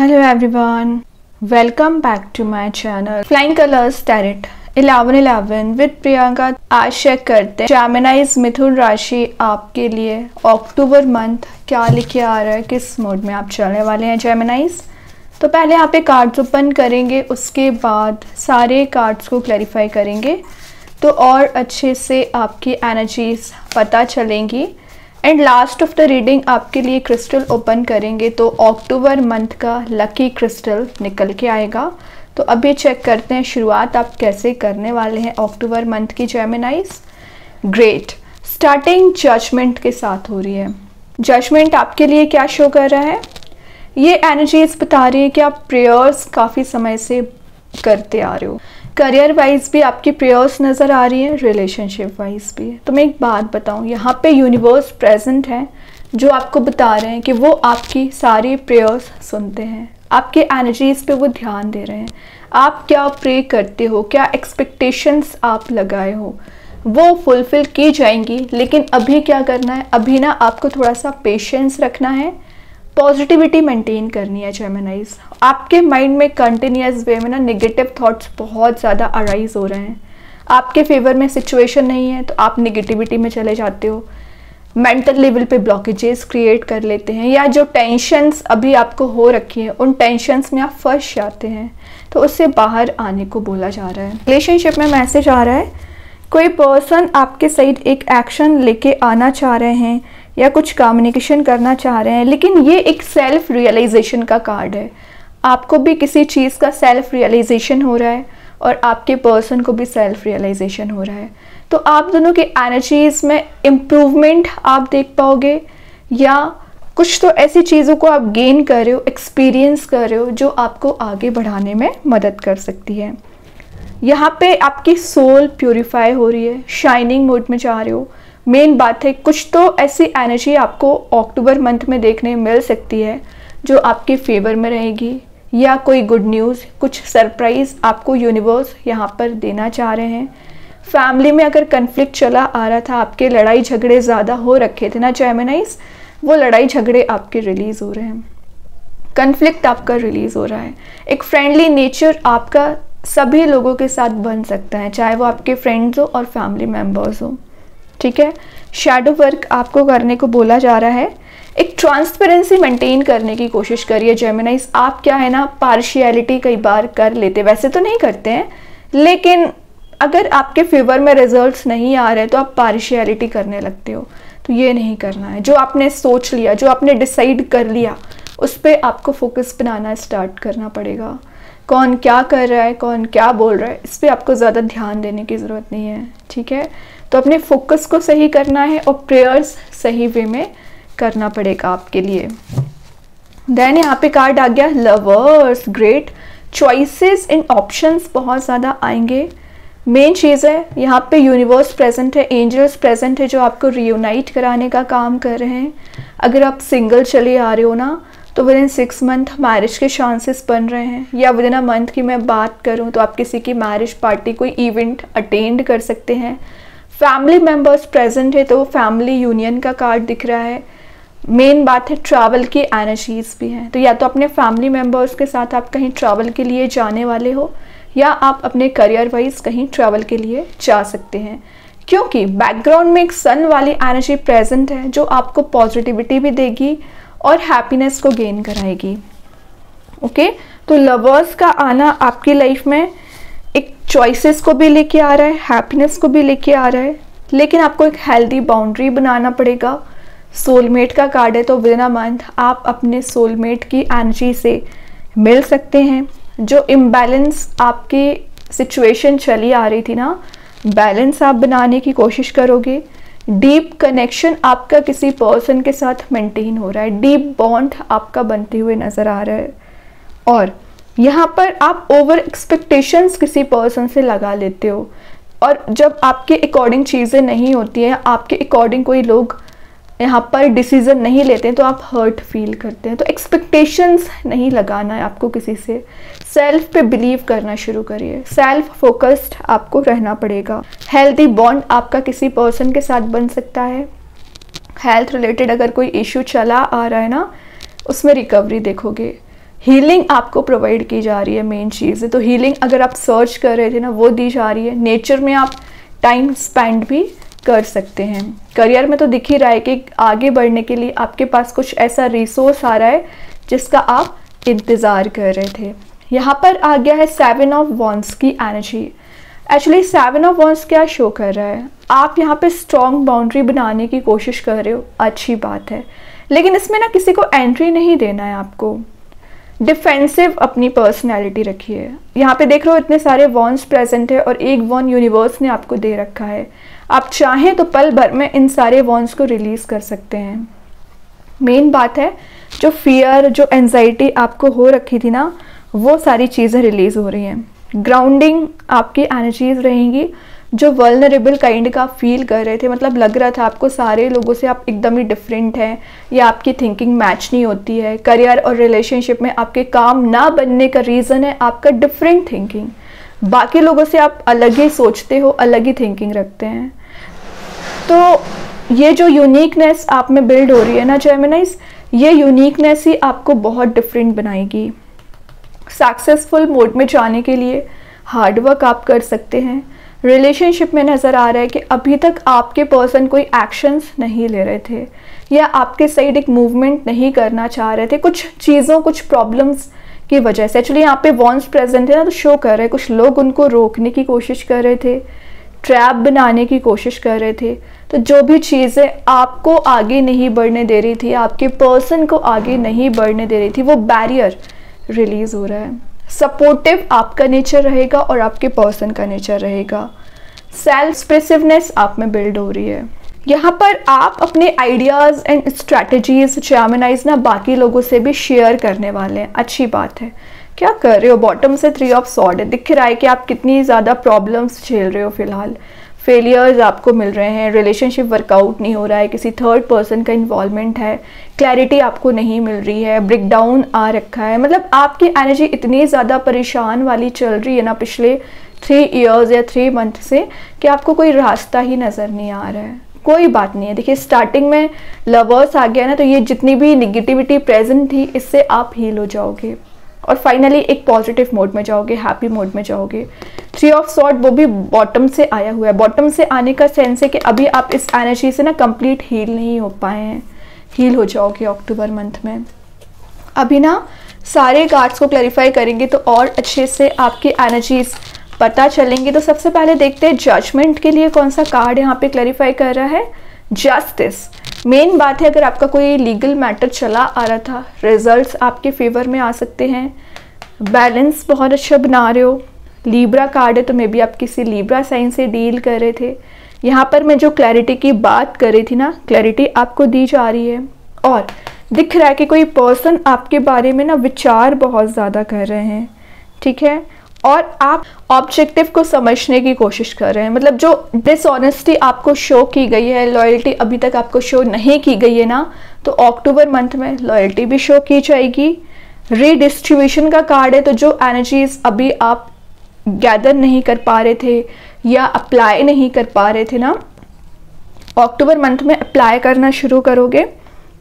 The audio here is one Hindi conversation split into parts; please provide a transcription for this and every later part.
Hello everyone, welcome back to my channel Flying Colors Tarot 11/11 with Priyanka. आज चेक करते हैं जेमिनीज मिथुन राशि आपके लिए अक्टूबर मंथ क्या लिखे आ रहा है, किस मोड में आप चलने वाले हैं जेमिनीज। तो पहले यहाँ पे कार्ड्स ओपन करेंगे, उसके बाद सारे कार्ड्स को क्लैरिफाई करेंगे तो और अच्छे से आपकी एनर्जीज पता चलेंगी। And last of the reading आपके लिए क्रिस्टल ओपन करेंगे तो अक्टूबर मंथ का लकी क्रिस्टल निकल के आएगा। तो अभी चेक करते हैं शुरुआत आप कैसे करने वाले हैं अक्टूबर मंथ की जेमिनीज। ग्रेट, स्टार्टिंग जजमेंट के साथ हो रही है। जजमेंट आपके लिए क्या शो कर रहा है, ये एनर्जीज बता रही है कि आप प्रेयर्स काफ़ी समय से करते आ रहे हो। करियर वाइज भी आपकी प्रेयर्स नज़र आ रही है, रिलेशनशिप वाइज भी। तो मैं एक बात बताऊं, यहाँ पे यूनिवर्स प्रेजेंट है जो आपको बता रहे हैं कि वो आपकी सारी प्रेयर्स सुनते हैं, आपके एनर्जीज पे वो ध्यान दे रहे हैं। आप क्या प्रे करते हो, क्या एक्सपेक्टेशंस आप लगाए हो, वो फुलफिल की जाएंगी। लेकिन अभी क्या करना है, अभी ना आपको थोड़ा सा पेशेंस रखना है, पॉजिटिविटी मेंटेन करनी है जेमिनीज। आपके माइंड में कंटिन्यूस वे में ना नेगेटिव थॉट्स बहुत ज़्यादा अराइज हो रहे हैं। आपके फेवर में सिचुएशन नहीं है तो आप नेगेटिविटी में चले जाते हो, मेंटल लेवल पे ब्लॉकेजेस क्रिएट कर लेते हैं, या जो टेंशन्स अभी आपको हो रखी है उन टेंशन्स में आप फंस जाते हैं। तो उससे बाहर आने को बोला जा रहा है। रिलेशनशिप में मैसेज आ रहा है, कोई पर्सन आपके साइड एक एक्शन लेके आना चाह रहे हैं या कुछ कम्युनिकेशन करना चाह रहे हैं, लेकिन ये एक सेल्फ रियलाइजेशन का कार्ड है। आपको भी किसी चीज़ का सेल्फ रियलाइजेशन हो रहा है और आपके पर्सन को भी सेल्फ रियलाइजेशन हो रहा है। तो आप दोनों की एनर्जीज में इम्प्रूवमेंट आप देख पाओगे, या कुछ तो ऐसी चीज़ों को आप गेन कर रहे हो, एक्सपीरियंस कर रहे हो जो आपको आगे बढ़ाने में मदद कर सकती है। यहाँ पे आपकी सोल प्यूरिफाई हो रही है, शाइनिंग मोड में जा रहे हो। मेन बात है, कुछ तो ऐसी एनर्जी आपको अक्टूबर मंथ में देखने मिल सकती है जो आपके फेवर में रहेगी, या कोई गुड न्यूज़, कुछ सरप्राइज आपको यूनिवर्स यहाँ पर देना चाह रहे हैं। फैमिली में अगर कन्फ्लिक्ट चला आ रहा था, आपके लड़ाई झगड़े ज़्यादा हो रखे थे ना जेमिनीज, वो लड़ाई झगड़े आपके रिलीज़ हो रहे हैं, कन्फ्लिक्ट आपका रिलीज़ हो रहा है। एक फ्रेंडली नेचर आपका सभी लोगों के साथ बन सकता है, चाहे वो आपके फ्रेंड्स हो और फैमिली मेम्बर्स हो। ठीक है, शैडो वर्क आपको करने को बोला जा रहा है। एक ट्रांसपेरेंसी मेंटेन करने की कोशिश करिए जेमिनीज। आप क्या है ना, पार्शियलिटी कई बार कर लेते, वैसे तो नहीं करते हैं, लेकिन अगर आपके फेवर में रिजल्ट्स नहीं आ रहे तो आप पार्शियलिटी करने लगते हो। तो ये नहीं करना है। जो आपने सोच लिया, जो आपने डिसाइड कर लिया, उस पर आपको फोकस बनाना स्टार्ट करना पड़ेगा। कौन क्या कर रहा है, कौन क्या बोल रहा है, इस पर आपको ज़्यादा ध्यान देने की ज़रूरत नहीं है। ठीक है, तो अपने फोकस को सही करना है और प्रेयर्स सही वे में करना पड़ेगा आपके लिए। देन यहाँ पे कार्ड आ गया lovers. Great, choices in options बहुत ज़्यादा आएंगे। मेन चीज़ है यहाँ पे यूनिवर्स प्रेजेंट है, एंजल्स प्रेजेंट है जो आपको रियूनाइट कराने का काम कर रहे हैं। अगर आप सिंगल चले आ रहे हो ना, तो विद इन 6 मंथ मैरिज के चांसेस बन रहे हैं, या विद इन अ मंथ की मैं बात करूँ तो आप किसी की मैरिज पार्टी, कोई इवेंट अटेंड कर सकते हैं। फैमिली मेम्बर्स प्रेजेंट है तो फैमिली यूनियन का कार्ड दिख रहा है। मेन बात है ट्रैवल की एनर्जीज भी हैं, तो या तो अपने फैमिली मेम्बर्स के साथ आप कहीं ट्रैवल के लिए जाने वाले हो, या आप अपने करियर वाइज कहीं ट्रैवल के लिए जा सकते हैं, क्योंकि बैकग्राउंड में एक सन वाली एनर्जी प्रेजेंट है जो आपको पॉजिटिविटी भी देगी और हैप्पीनेस को गेन कराएगी। ओके, तो लवर्स का आना आपकी लाइफ में एक चॉइसेस को भी लेके आ रहा है, हैप्पीनेस को भी लेके आ रहा है, लेकिन आपको एक हेल्दी बाउंड्री बनाना पड़ेगा। सोलमेट का कार्ड है तो विद इन अ मंथ आप अपने सोलमेट की एनर्जी से मिल सकते हैं। जो इम्बैलेंस आपकी सिचुएशन चली आ रही थी ना, बैलेंस आप बनाने की कोशिश करोगे। डीप कनेक्शन आपका किसी पर्सन के साथ मेंटेन हो रहा है, डीप बॉन्ड आपका बनते हुए नज़र आ रहा है। और यहाँ पर आप ओवर एक्सपेक्टेशंस किसी पर्सन से लगा लेते हो, और जब आपके अकॉर्डिंग चीज़ें नहीं होती हैं, आपके अकॉर्डिंग कोई लोग यहाँ पर डिसीजन नहीं लेते हैं, तो आप हर्ट फील करते हैं। तो एक्सपेक्टेशंस नहीं लगाना है आपको किसी से, सेल्फ पे बिलीव करना शुरू करिए, सेल्फ फोकस्ड आपको रहना पड़ेगा। हेल्दी बॉन्ड आपका किसी पर्सन के साथ बन सकता है। हेल्थ रिलेटेड अगर कोई इश्यू चला आ रहा है ना, उसमें रिकवरी देखोगे। हीलिंग आपको प्रोवाइड की जा रही है, मेन चीज़ है। तो हीलिंग अगर आप सर्च कर रहे थे ना, वो दी जा रही है। नेचर में आप टाइम स्पेंड भी कर सकते हैं। करियर में तो दिख ही रहा है कि आगे बढ़ने के लिए आपके पास कुछ ऐसा रिसोर्स आ रहा है जिसका आप इंतज़ार कर रहे थे। यहाँ पर आ गया है 7 ऑफ वॉन्ड्स की एनर्जी। एक्चुअली 7 ऑफ वॉन्ड्स क्या शो कर रहा है, आप यहाँ पे स्ट्रॉन्ग बाउंड्री बनाने की कोशिश कर रहे हो, अच्छी बात है, लेकिन इसमें ना किसी को एंट्री नहीं देना है आपको। डिफेंसिव अपनी पर्सनैलिटी रखिए। यहाँ पे देख रहे हो इतने सारे वॉन्ड्स प्रेजेंट है और एक वॉन्ड यूनिवर्स ने आपको दे रखा है। आप चाहें तो पल भर में इन सारे वॉन्ड्स को रिलीज कर सकते हैं। मेन बात है जो फियर, जो एंजाइटी आपको हो रखी थी ना, वो सारी चीज़ें रिलीज हो रही हैं। ग्राउंडिंग आपकी एनर्जीज रहेंगी। जो वल्नरेबल काइंड का फील कर रहे थे, मतलब लग रहा था आपको सारे लोगों से आप एकदम ही डिफरेंट हैं या आपकी थिंकिंग मैच नहीं होती है। करियर और रिलेशनशिप में आपके काम ना बनने का रीज़न है आपका डिफरेंट थिंकिंग। बाकी लोगों से आप अलग ही सोचते हो, अलग ही थिंकिंग रखते हैं। तो ये जो यूनिकनेस आप में बिल्ड हो रही है ना जेमिनाइज, ये यूनिकनेस ही आपको बहुत डिफरेंट बनाएगी। सक्सेसफुल मोड में जाने के लिए हार्ड वर्क आप कर सकते हैं। रिलेशनशिप में नज़र आ रहा है कि अभी तक आपके पर्सन कोई एक्शंस नहीं ले रहे थे या आपके साइड एक मूवमेंट नहीं करना चाह रहे थे, कुछ चीज़ों, कुछ प्रॉब्लम्स की वजह से। एक्चुअली यहाँ पे वॉन्ड्स प्रेजेंट है ना, तो शो कर रहे हैं कुछ लोग उनको रोकने की कोशिश कर रहे थे, ट्रैप बनाने की कोशिश कर रहे थे। तो जो भी चीज़ें आपको आगे नहीं बढ़ने दे रही थी, आपके पर्सन को आगे नहीं बढ़ने दे रही थी, वो बैरियर रिलीज हो रहा है। सपोर्टिव आपका नेचर रहेगा और आपके पर्सन का नेचर रहेगा। सेल्फ एक्सप्रेसिवनेस आप में बिल्ड हो रही है। यहाँ पर आप अपने आइडियाज़ एंड स्ट्रैटेजीज जेमिनाइज ना बाकी लोगों से भी शेयर करने वाले हैं, अच्छी बात है। क्या कर रहे हो, बॉटम से 3 ऑफ सॉर्ड है, दिख रहा है कि आप कितनी ज़्यादा प्रॉब्लम्स झेल रहे हो फिलहाल। फेलियर्स आपको मिल रहे हैं, रिलेशनशिप वर्कआउट नहीं हो रहा है, किसी थर्ड पर्सन का इन्वॉल्वमेंट है, क्लैरिटी आपको नहीं मिल रही है, ब्रेकडाउन आ रखा है। मतलब आपकी एनर्जी इतनी ज़्यादा परेशान वाली चल रही है ना पिछले 3 इयर्स या 3 मंथ से, कि आपको कोई रास्ता ही नज़र नहीं आ रहा है। कोई बात नहीं है, देखिए स्टार्टिंग में लवर्स आ गया ना, तो ये जितनी भी निगेटिविटी प्रेजेंट थी इससे आप हील हो जाओगे और फाइनली एक पॉजिटिव मोड में जाओगे, हैप्पी मोड में जाओगे। 3 ऑफ सॉर्ड वो भी बॉटम से आया हुआ है। बॉटम से आने का सेंस है कि अभी आप इस एनर्जी से ना कंप्लीट हील नहीं हो पाए हैं, हील हो जाओगे अक्टूबर मंथ में। अभी ना सारे कार्ड्स को क्लैरिफाई करेंगे तो और अच्छे से आपकी एनर्जीज पता चलेंगी। तो सबसे पहले देखते हैं जजमेंट के लिए कौन सा कार्ड यहाँ पे क्लैरिफाई कर रहा है। जस्टिस मेन बात है, अगर आपका कोई लीगल मैटर चला आ रहा था, रिजल्ट्स आपके फेवर में आ सकते हैं। बैलेंस बहुत अच्छा बना रहे हो। लीब्रा कार्ड है तो मे बी आप किसी लीब्रा साइन से डील कर रहे थे। यहाँ पर मैं जो क्लैरिटी की बात कर रही थी ना, क्लैरिटी आपको दी जा रही है और दिख रहा है कि कोई पर्सन आपके बारे में ना विचार बहुत ज़्यादा कर रहे हैं, ठीक है, और आप ऑब्जेक्टिव को समझने की कोशिश कर रहे हैं। मतलब जो डिसऑनेस्टी आपको शो की गई है, लॉयल्टी अभी तक आपको शो नहीं की गई है ना, तो अक्टूबर मंथ में लॉयल्टी भी शो की जाएगी। रीडिस्ट्रीब्यूशन का कार्ड है, तो जो एनर्जीज अभी आप गैदर नहीं कर पा रहे थे या अप्लाई नहीं कर पा रहे थे ना, अक्टूबर मंथ में अप्लाई करना शुरू करोगे।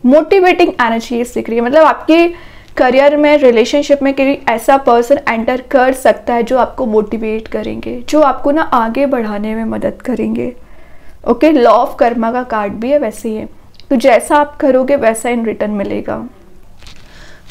मोटिवेटिंग एनर्जीज दिख रही है, मतलब आपके करियर में, रिलेशनशिप में कोई ऐसा पर्सन एंटर कर सकता है जो आपको मोटिवेट करेंगे, जो आपको ना आगे बढ़ाने में मदद करेंगे। ओके, लॉ ऑफ कर्मा का कार्ड भी है वैसे ही है, तो जैसा आप करोगे वैसा इन रिटर्न मिलेगा।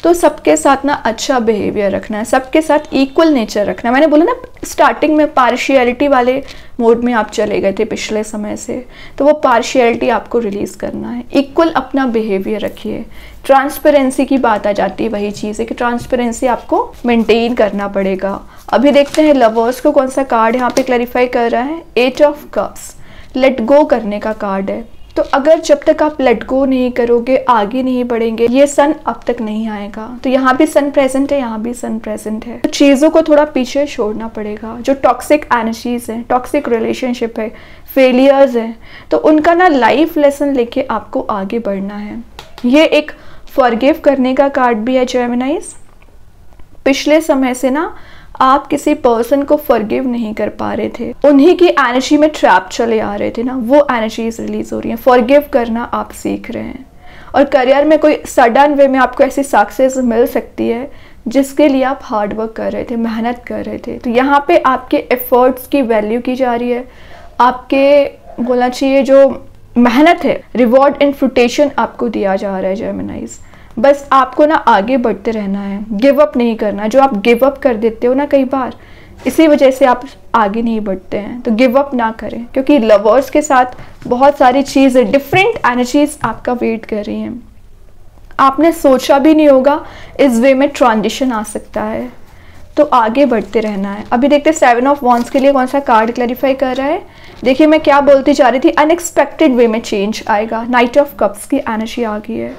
तो सबके साथ ना अच्छा बिहेवियर रखना है, सबके साथ इक्वल नेचर रखना है। मैंने बोला ना स्टार्टिंग में पार्शियलिटी वाले मोड में आप चले गए थे पिछले समय से, तो वो पार्शियलिटी आपको रिलीज करना है। इक्वल अपना बिहेवियर रखिए। ट्रांसपेरेंसी की बात आ जाती है, वही चीज़ है कि ट्रांसपेरेंसी आपको मेंटेन करना पड़ेगा। अभी देखते हैं लवर्स को कौन सा कार्ड यहाँ पे क्लैरिफाई कर रहा है। 8 ऑफ कप्स, लेट गो करने का कार्ड है। तो अगर जब तक आप लेट गो नहीं करोगे, आगे नहीं बढ़ेंगे, ये सन अब तक नहीं आएगा। तो यहाँ भी सन प्रेजेंट है, यहाँ भी सन प्रेजेंट है, तो चीज़ों को थोड़ा पीछे छोड़ना पड़ेगा। जो टॉक्सिक एनर्जीज हैं, टॉक्सिक रिलेशनशिप है, फेलियर्स हैं, तो उनका ना लाइफ लेसन लेके आपको आगे बढ़ना है। ये एक फॉरगिव करने का कार्ड भी है जेमिनाइज। पिछले समय से ना आप किसी पर्सन को फॉरगिव नहीं कर पा रहे थे, उन्हीं की एनर्जी में ट्रैप चले आ रहे थे ना, वो एनर्जीज रिलीज हो रही हैं। फॉरगिव करना आप सीख रहे हैं और करियर में कोई सडन वे में आपको ऐसी सक्सेस मिल सकती है जिसके लिए आप हार्ड वर्क कर रहे थे, मेहनत कर रहे थे। तो यहाँ पे आपके एफर्ट्स की वैल्यू की जा रही है, आपके बोलना चाहिए जो मेहनत है, रिवॉर्ड एंड फ्रूटेशन आपको दिया जा रहा है जेमिनाइज। बस आपको ना आगे बढ़ते रहना है, गिव अप नहीं करना। जो आप गिव अप कर देते हो ना कई बार, इसी वजह से आप आगे नहीं बढ़ते हैं। तो गिव अप ना करें, क्योंकि लवर्स के साथ बहुत सारी चीज़ें, डिफरेंट एनर्जीज आपका वेट कर रही हैं। आपने सोचा भी नहीं होगा इस वे में ट्रांजिशन आ सकता है, तो आगे बढ़ते रहना है। अभी देखते हैं 7 ऑफ वॉन्ड्स के लिए कौन सा कार्ड क्लैरिफाई कर रहा है। देखिए मैं क्या बोलती जा रही थी, अनएक्सपेक्टेड वे में चेंज आएगा। नाइट ऑफ कप्स की एनर्जी आ गई है।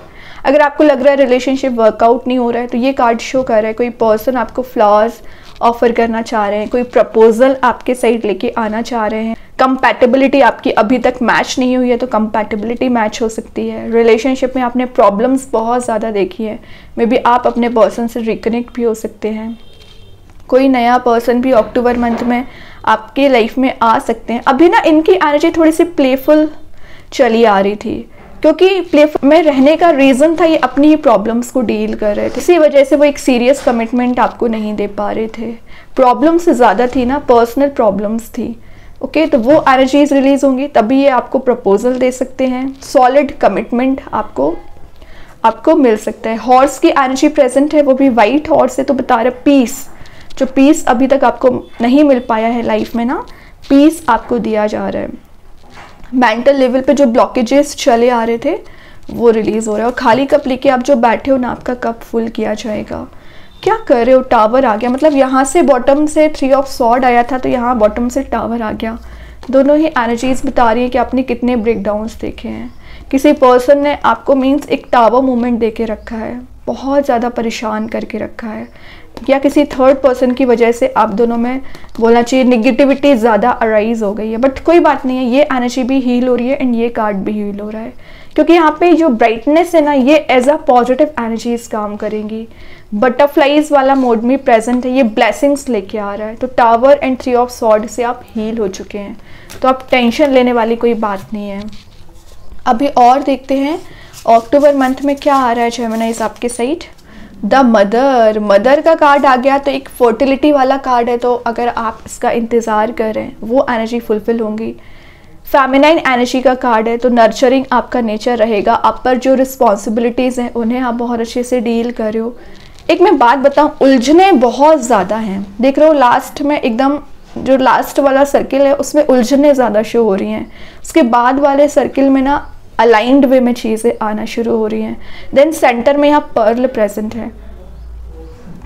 अगर आपको लग रहा है रिलेशनशिप वर्कआउट नहीं हो रहा है, तो ये कार्ड शो कर रहा है कोई पर्सन आपको फ्लावर्स ऑफर करना चाह रहे हैं, कोई प्रपोजल आपके साइड लेके आना चाह रहे हैं। कंपैटिबिलिटी आपकी अभी तक मैच नहीं हुई है, तो कंपैटिबिलिटी मैच हो सकती है। रिलेशनशिप में आपने प्रॉब्लम्स बहुत ज़्यादा देखी है, मे बी आप अपने पर्सन से रिकनेक्ट भी हो सकते हैं। कोई नया पर्सन भी अक्टूबर मंथ में आपके लाइफ में आ सकते हैं। अभी ना इनकी एनर्जी थोड़ी सी प्लेफुल चली आ रही थी, क्योंकि प्लेफुल में रहने का रीज़न था ये अपनी ही प्रॉब्लम्स को डील कर रहे थे। इसी वजह से वो एक सीरियस कमिटमेंट आपको नहीं दे पा रहे थे। प्रॉब्लम्स ज़्यादा थी ना, पर्सनल प्रॉब्लम्स थी। ओके, तो वो एनर्जीज रिलीज होंगी, तभी ये आपको प्रपोजल दे सकते हैं। सॉलिड कमिटमेंट आपको मिल सकता है। हॉर्स की एनर्जी प्रेजेंट है, वो भी वाइट हॉर्स है, तो बता रहे पीस। जो पीस अभी तक आपको नहीं मिल पाया है लाइफ में ना, पीस आपको दिया जा रहा है। मेंटल लेवल पे जो ब्लॉकेजेस चले आ रहे थे वो रिलीज हो रहा है। और खाली कप लेके आप जो बैठे हो ना, आपका कप फुल किया जाएगा। क्या कर रहे हो, टावर आ गया, मतलब यहाँ से बॉटम से 3 ऑफ सॉर्ड आया था, तो यहाँ बॉटम से टावर आ गया। दोनों ही एनर्जीज बता रही है कि आपने कितने ब्रेकडाउन्स देखे हैं। किसी पर्सन ने आपको मीन्स एक टावर मूवमेंट दे के रखा है, बहुत ज़्यादा परेशान करके रखा है, या किसी थर्ड पर्सन की वजह से आप दोनों में बोलना चाहिए निगेटिविटी ज़्यादा अराइज हो गई है। बट कोई बात नहीं है, ये एनर्जी भी हील हो रही है एंड ये कार्ड भी हील हो रहा है, क्योंकि यहाँ पे जो ब्राइटनेस है ना, ये एज अ पॉजिटिव एनर्जीज काम करेंगी। बटरफ्लाइज वाला मोड में प्रेजेंट है, ये ब्लेसिंग्स लेके आ रहा है। तो टावर एंड 3 ऑफ सॉर्ड से आप हील हो चुके हैं, तो आप टेंशन लेने वाली कोई बात नहीं है। अभी और देखते हैं अक्टूबर मंथ में क्या आ रहा है जेमिनाइज आपके साइड। द मदर का कार्ड आ गया, तो एक फर्टिलिटी वाला कार्ड है, तो अगर आप इसका इंतज़ार कर रहे हैं वो एनर्जी फुलफिल होंगी। फेमिनाइन एनर्जी का कार्ड है, तो नर्चरिंग आपका नेचर रहेगा। आप पर जो रिस्पॉन्सिबिलिटीज़ हैं उन्हें आप बहुत अच्छे से डील कर रहे हो। एक मैं बात बताऊं, उलझने बहुत ज़्यादा हैं। देख रहे हो लास्ट में एकदम जो लास्ट वाला सर्किल है उसमें उलझने ज़्यादा शो हो रही हैं। उसके बाद वाले सर्किल में ना अलाइंड वे में चीज़ें आना शुरू हो रही हैं। देन सेंटर में यहाँ पर्ल प्रेजेंट है,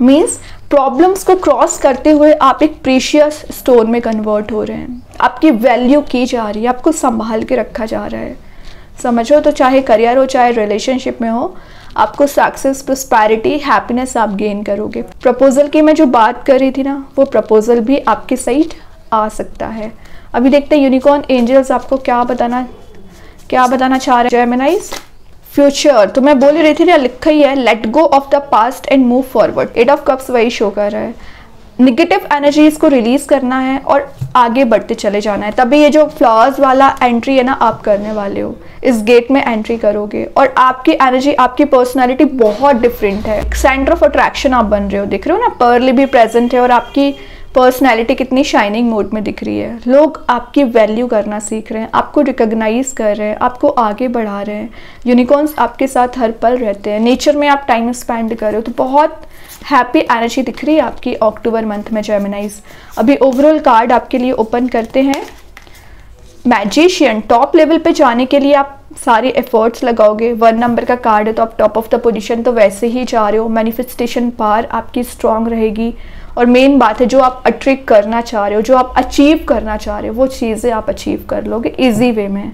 मीन्स प्रॉब्लम्स को क्रॉस करते हुए आप एक प्रीशियस स्टोन में कन्वर्ट हो रहे हैं। आपकी वैल्यू की जा रही है, आपको संभाल के रखा जा रहा है। समझो, तो चाहे करियर हो चाहे रिलेशनशिप में हो, आपको सक्सेस, प्रोस्पैरिटी, हैप्पीनेस आप गेन करोगे। प्रपोजल की मैं जो बात कर रही थी ना, वो प्रपोजल भी आपके साइड आ सकता है। अभी देखते हैं यूनिकॉर्न एंजल्स आपको क्या बताना चाह रहे हैं जेमिनाइज। फ्यूचर तो मैं बोल रही थी ना, लिखा ही है let go of the past and move forward. 8 of cups वही शो कर रहा है। निगेटिव एनर्जीज को रिलीज करना है और आगे बढ़ते चले जाना है। तभी ये जो फ्लावर्स वाला एंट्री है ना, आप करने वाले हो, इस गेट में एंट्री करोगे। और आपकी एनर्जी, आपकी पर्सनालिटी बहुत डिफरेंट है। सेंटर ऑफ अट्रैक्शन आप बन रहे हो, दिख रहे हो ना, पर्ल भी प्रेजेंट है और आपकी पर्सनैलिटी कितनी शाइनिंग मोड में दिख रही है। लोग आपकी वैल्यू करना सीख रहे हैं, आपको रिकॉग्नाइज कर रहे हैं, आपको आगे बढ़ा रहे हैं। यूनिकॉर्न्स आपके साथ हर पल रहते हैं, नेचर में आप टाइम स्पेंड कर रहे हो, तो बहुत हैप्पी एनर्जी दिख रही है आपकी अक्टूबर मंथ में जेमिनाइज। अभी ओवरऑल कार्ड आपके लिए ओपन करते हैं। मैजिशियन, टॉप लेवल पे जाने के लिए आप सारे एफर्ट्स लगाओगे। 1 नंबर का कार्ड है, तो आप टॉप ऑफ द पोजीशन तो वैसे ही जा रहे हो। मैनिफेस्टेशन पावर आपकी स्ट्रांग रहेगी। और मेन बात है, जो आप अट्रैक्ट करना चाह रहे हो, जो आप अचीव करना चाह रहे हो, वो चीज़ें आप अचीव कर लोगे ईजी वे में।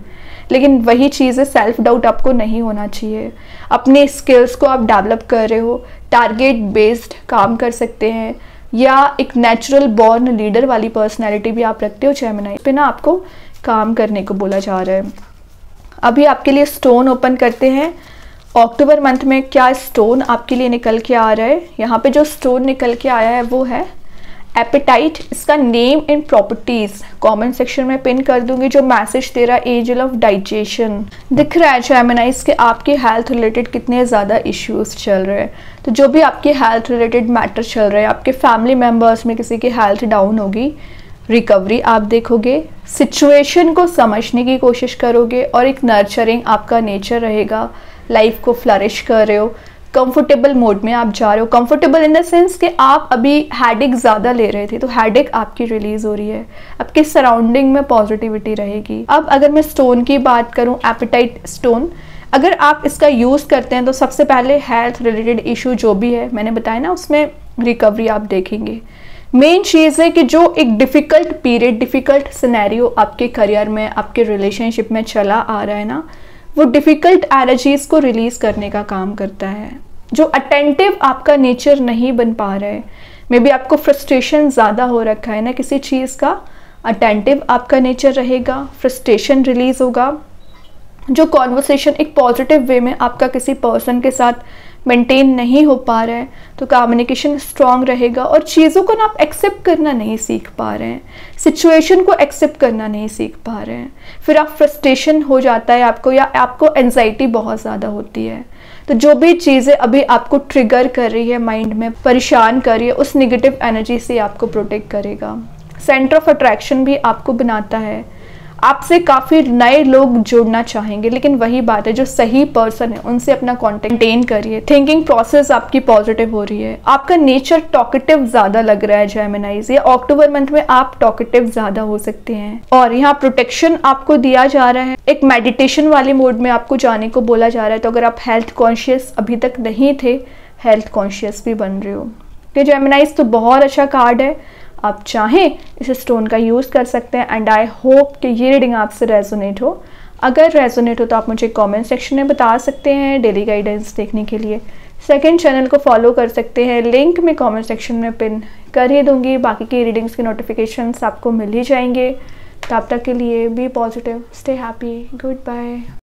लेकिन वही चीज़ें, सेल्फ डाउट आपको नहीं होना चाहिए। अपने स्किल्स को आप डेवलप कर रहे हो, टारगेट बेस्ड काम कर सकते हैं, या एक नेचुरल बॉर्न लीडर वाली पर्सनैलिटी भी आप रखते हो जेमिनी पे ना, आपको काम करने को बोला जा रहा है। अभी आपके लिए स्टोन ओपन करते हैं। अक्टूबर मंथ में क्या स्टोन आपके लिए निकल के आ रहा है। यहाँ पे जो स्टोन निकल के आया है वो है एपेटाइट, इसका name and properties comment section में पिन कर दूंगी। जो मैसेज दे रहा है एंजल ऑफ डाइजेशन दिख रहा है जेमिनाइज के आपके हेल्थ रिलेटेड कितने ज़्यादा इश्यूज चल रहे हैं। तो जो भी आपके हेल्थ रिलेटेड मैटर चल रहे हैं, आपके फैमिली मेम्बर्स में किसी की हेल्थ डाउन होगी, रिकवरी आप देखोगे, सिचुएशन को समझने की कोशिश करोगे और एक नर्चरिंग आपका नेचर रहेगा। लाइफ को फ्लरिश कर रहे हो, कंफर्टेबल मोड में आप जा रहे हो। कंफर्टेबल इन द सेंस कि आप अभी हेडेक ज़्यादा ले रहे थे तो हेडेक आपकी रिलीज हो रही है, आपके सराउंडिंग में पॉजिटिविटी रहेगी। अब अगर मैं स्टोन की बात करूं, एपेटाइट स्टोन, अगर आप इसका यूज़ करते हैं तो सबसे पहले हेल्थ रिलेटेड इशू जो भी है मैंने बताया ना, उसमें रिकवरी आप देखेंगे। मेन चीज़ है कि जो एक डिफ़िकल्ट पीरियड, डिफ़िकल्ट सिनेरियो आपके करियर में, आपके रिलेशनशिप में चला आ रहा है ना, वो डिफ़िकल्ट एनर्जीज़ को रिलीज़ करने का काम करता है। जो अटेंटिव आपका नेचर नहीं बन पा रहा है, मे बी आपको फ्रस्ट्रेशन ज़्यादा हो रखा है ना किसी चीज़ का, अटेंटिव आपका नेचर रहेगा, फ्रस्ट्रेशन रिलीज़ होगा। जो कॉन्वर्सेशन एक पॉजिटिव वे में आपका किसी पर्सन के साथ मेंटेन नहीं हो पा रहा है, तो कम्युनिकेशन स्ट्रांग रहेगा और चीज़ों को ना आप एक्सेप्ट करना नहीं सीख पा रहे हैं, सिचुएशन को एक्सेप्ट करना नहीं सीख पा रहे हैं, फिर आप फ्रस्ट्रेशन हो जाता है आपको, या आपको एंजाइटी बहुत ज़्यादा होती है। तो जो भी चीज़ें अभी आपको ट्रिगर कर रही है, माइंड में परेशान कर रही है, उस निगेटिव एनर्जी से आपको प्रोटेक्ट करेगा। सेंटर ऑफ अट्रैक्शन भी आपको बनाता है, आपसे काफ़ी नए लोग जुड़ना चाहेंगे, लेकिन वही बात है जो सही पर्सन है उनसे अपना कॉन्टेक्ट मेंटेन करिए। थिंकिंग प्रोसेस आपकी पॉजिटिव हो रही है, आपका नेचर टॉकेटिव ज़्यादा लग रहा है जेमिनाइज, ये अक्टूबर मंथ में आप टॉकेटिव ज़्यादा हो सकते हैं। और यहाँ प्रोटेक्शन आपको दिया जा रहा है, एक मेडिटेशन वाले मोड में आपको जाने को बोला जा रहा है। तो अगर आप हेल्थ कॉन्शियस अभी तक नहीं थे, हेल्थ कॉन्शियस भी बन रहे हो, तो जेमिनाइज तो बहुत अच्छा कार्ड है, आप चाहें इस स्टोन का यूज़ कर सकते हैं। एंड आई होप कि ये रीडिंग आपसे रेजोनेट हो। अगर रेजोनेट हो तो आप मुझे कमेंट सेक्शन में बता सकते हैं। डेली गाइडेंस देखने के लिए सेकंड चैनल को फॉलो कर सकते हैं, लिंक मैं कमेंट सेक्शन में पिन कर ही दूंगी। बाकी की रीडिंग्स के नोटिफिकेशंस आपको मिल ही जाएंगे। तब तक के लिए be positive, stay happy, good bye.